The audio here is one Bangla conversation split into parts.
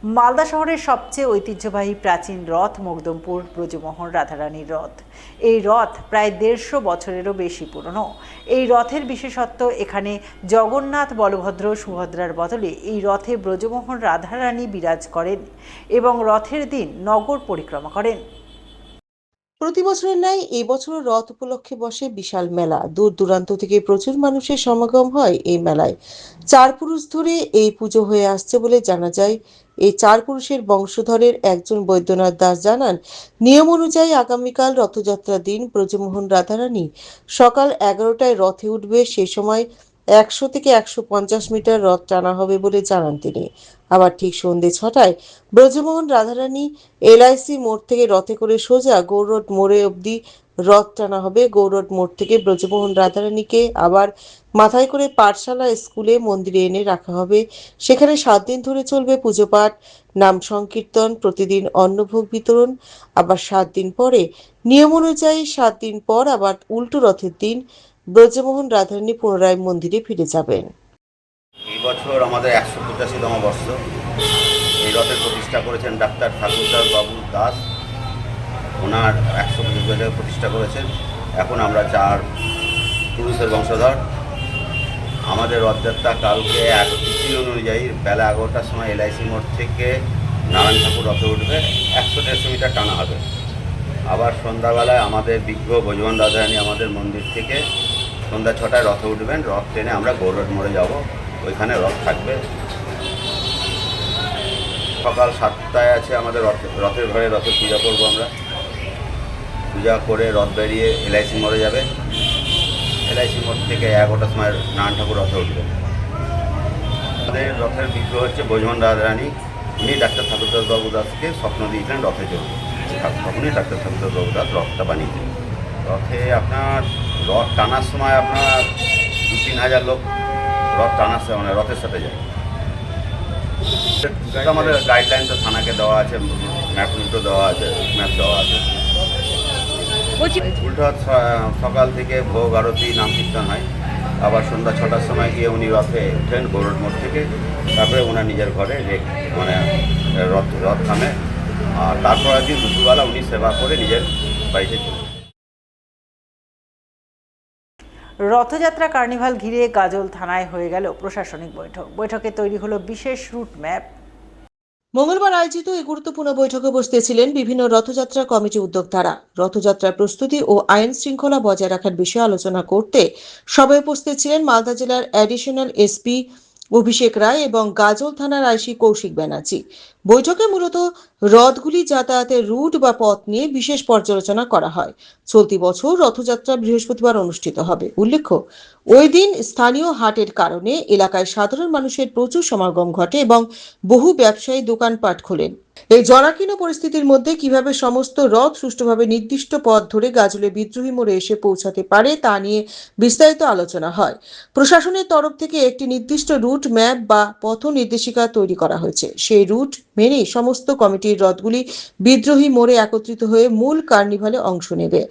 মালদা শহরের সবচেয়ে ঐতিহ্যবাহী প্রাচীন রথ মকদমপুর ব্রজমোহন রাধারানীর রথ। এই রথ প্রায় ১৫০ বছরেরও বেশি পুরনো। এই রথের বিশেষত্ব এখানে জগন্নাথ, বলভদ্র, সুভদ্রার বদলে এই রথে ব্রজমোহন রাধারানী বিরাজ করেন এবং রথের দিন নগর পরিক্রমা করেন। প্রতি বছরের ন্যায় এই বছরও রথ উপলক্ষে বসে বিশাল মেলা। দূর দূরান্ত থেকে প্রচুর মানুষের সমাগম হয় এই মেলায়। ৪ পুরুষ ধরে এই পুজো হয়ে আসছে বলে জানা যায়। এই ৪ পুরুষের বংশধরের একজন বৈদ্যনাথ দাস জানান, নিয়ম অনুযায়ী আগামীকাল রথযাত্রার দিন ব্রজমোহন রাধারানী সকাল ১১টায় রথে উঠবে। সে সময় ১০০ থেকে ১৫০ মিটার রথ টানা হবে বলে জানান তিনি। আবার ঠিক সন্ধ্যে ৬টায় ব্রজমোহন রাধারানী এলআইসি মোড় থেকে রথে করে সোজা গৌরোড মোড়ে অবধি রথ টানা হবে। গৌরোড মোড় থেকে ব্রজমোহন রাধারানীকে আবার মাথায় করে পাঠশালা, স্কুলে, মন্দিরে এনে রাখা হবে। সেখানে ৭ দিন ধরে চলবে পুজো পাঠ, নাম সংকীর্তন, প্রতিদিন অন্নভোগ বিতরণ। আবার ৭ দিন পরে নিয়ম অনুযায়ী ৭ দিন পর আবার উল্টো রথের দিন ব্রজমোহন রাধারানী পুনরায় মন্দিরে ফিরে যাবেন। এই বছর আমাদের ১৮৫তম বর্ষ। এই রথের প্রতিষ্ঠা করেছেন ডাক্তার ঠাকুরদাস বাবু দাস। ওনার ১২৫ বছর প্রতিষ্ঠা করেছেন। এখন আমরা ৪ পুরুষের বংশধর। আমাদের রথযাত্রা কালকে তিথি অনুযায়ী বেলা ১১টার সময় এলআইসি মোড় থেকে নারায়ণ ঠাকুর রথে উঠবে। ১০০-১৫০ মিটার টানা হবে। আবার সন্ধ্যাবেলায় আমাদের বিজ্ঞ ব্রজমোহন রাধারানী আমাদের মন্দির থেকে সন্ধ্যা ৬টায় রথে উঠবেন। রথ ট্রেনে আমরা গৌরোড মোড়ে যাব, ওইখানে রথ থাকবে। সকাল ৭টায় আছে আমাদের রথের ঘরে রথের পূজা করব। আমরা পূজা করে রথ বেরিয়ে এলআইসি মোড়ে যাবে। এলআইসি মোড় থেকে ১১টার সময় নারায়ণ ঠাকুর রথে উঠবেন। আমাদের রথের বিগ্রহ হচ্ছে ব্রজমোহন রাধারানী। উনি ডাক্তার ঠাকুরদাস বাবু দাসকে স্বপ্ন দিয়েছিলেন রথে চলবে, তখনই ডাক্তার ঠাকুরদাস বাবু দাস রথটা বানিয়েছিলেন। রথে আপনার রথ টানার সময় আপনার ২-৩ হাজার লোক রথ টানার মানে রথের সাথে যায়। আমাদের গাইডলাইন তো থানাকে দেওয়া আছে, ম্যাপ দেওয়া আছে, ম্যাপ দেওয়া আছে। উল্টো সকাল থেকে ভোগ আরতি, নাম কীর্তন হয়। আবার সন্ধ্যা ৬টার সময় গিয়ে উনি রথে উঠেন গৌরোড মোড় থেকে। তারপরে ওনার নিজের ঘরে মানে রথ থামে। আর তারপর একদিন দুপুরবেলা উনি সেবা করে নিজের বাড়িতে চলে। রথযাত্রা কার্নিভাল ঘিরে গাজল থানায় হয়ে গেল প্রশাসনিক বৈঠকে তৈরি হলো বিশেষ রুট ম্যাপ। মঙ্গলবার আয়োজিত এই গুরুত্বপূর্ণ বৈঠকে বসতে ছিলেন বিভিন্ন রথযাত্রা কমিটি উদ্যোক্তারা। রথযাত্রার প্রস্তুতি ও আইন শৃঙ্খলা বজায় রাখার বিষয়ে আলোচনা করতে সভায় উপস্থিত ছিলেন মালদা জেলার অ্যাডিশনাল এসপি অভিষেক রায় এবং গাজল থানার আইসি কৌশিক ব্যানার্জি। বৈঠকে মূলত রথগুলি যাতায়াতের রুট বা পথ নিয়ে বিশেষ পর্যালোচনা করা হয়। চলতি বছর রথযাত্রা বৃহস্পতিবার অনুষ্ঠিত হবে। উল্লেখ্য, ওই দিন স্থানীয় হাটের কারণে এলাকায় সাধারণ মানুষের প্রচুর সমাগম ঘটে এবং বহু ব্যবসায়ী দোকানপাট খোলেন। এই জনাকীর্ণ পরিস্থিতির মধ্যে কিভাবে সমস্ত রথ সুষ্ঠুভাবে নির্দিষ্ট পথ ধরে গাজলে বিদ্রোহী মোড়ে এসে পৌঁছাতে পারে তা নিয়ে বিস্তারিত আলোচনা হয়। প্রশাসনের তরফ থেকে একটি নির্দিষ্ট রুট ম্যাপ বা পথ নির্দেশিকা তৈরি করা হয়েছে। সেই রুট মেনে সমস্ত কমিটির রথগুলি বিদ্রোহী মোড়ে একত্রিত হয়ে মূল কার্নিভালে অংশ নেবে।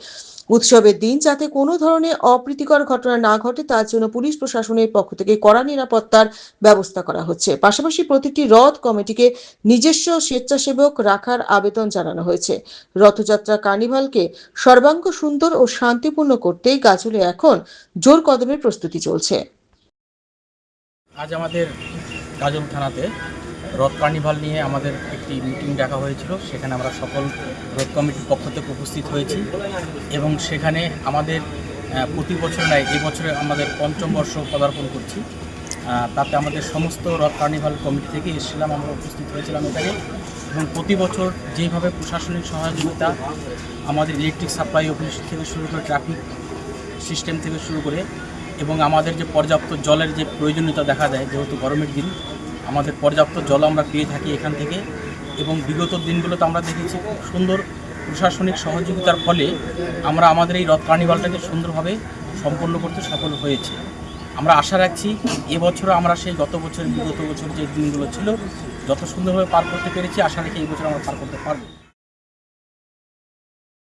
উৎসবের দিন যাতে কোনো ধরনের অপ্রীতিকর ঘটনা না ঘটে তার জন্য পুলিশ প্রশাসনের পক্ষ থেকে কড়া নিরাপত্তার ব্যবস্থা করা হচ্ছে। পাশাপাশি প্রতিটি রথ কমিটিকে নিজস্ব স্বেচ্ছাসেবক রাখার আবেদন জানানো হয়েছে। রথযাত্রা কার্নিভালকে সর্বাঙ্গ সুন্দর ও শান্তিপূর্ণ করতে গাজলে এখন জোর কদমে প্রস্তুতি চলছে। আজ আমাদের গাজল থানাতে রথ কার্নিভাল নিয়ে আমাদের একটি মিটিং ডাকা হয়েছিল। সেখানে আমরা সকল রথ কমিটির পক্ষ থেকে উপস্থিত হয়েছি এবং সেখানে আমাদের প্রতি বছর নয়, এবছরে আমাদের ৫ম বর্ষ পদার্পণ করছি। তাতে আমাদের সমস্ত রথ কার্নিভাল কমিটি থেকে এসেছিলাম, আমরা উপস্থিত হয়েছিলাম এখানে। এবং প্রতি বছর যেভাবে প্রশাসনিক সহযোগিতা আমাদের ইলেকট্রিক সাপ্লাই অফিস থেকে শুরু করে ট্রাফিক সিস্টেম থেকে শুরু করে এবং আমাদের যে পর্যাপ্ত জলের যে প্রয়োজনীয়তা দেখা দেয়, যেহেতু গরমের দিন আমাদের পর্যাপ্ত জল আমরা পেয়ে থাকি এখান থেকে। এবং বিগত দিনগুলোতে আমরা দেখেছি খুব সুন্দর প্রশাসনিক সহযোগিতার ফলে আমরা আমাদের এই রথ কার্নিভালটাকে সুন্দরভাবে সম্পন্ন করতে সফল হয়েছে। আমরা আশা রাখছি এবছরও আমরা সেই বিগত বছর যে দিনগুলো ছিল যত সুন্দরভাবে পার করতে পেরেছি, আশা রাখি এই বছর আমরা পার করতে পারব।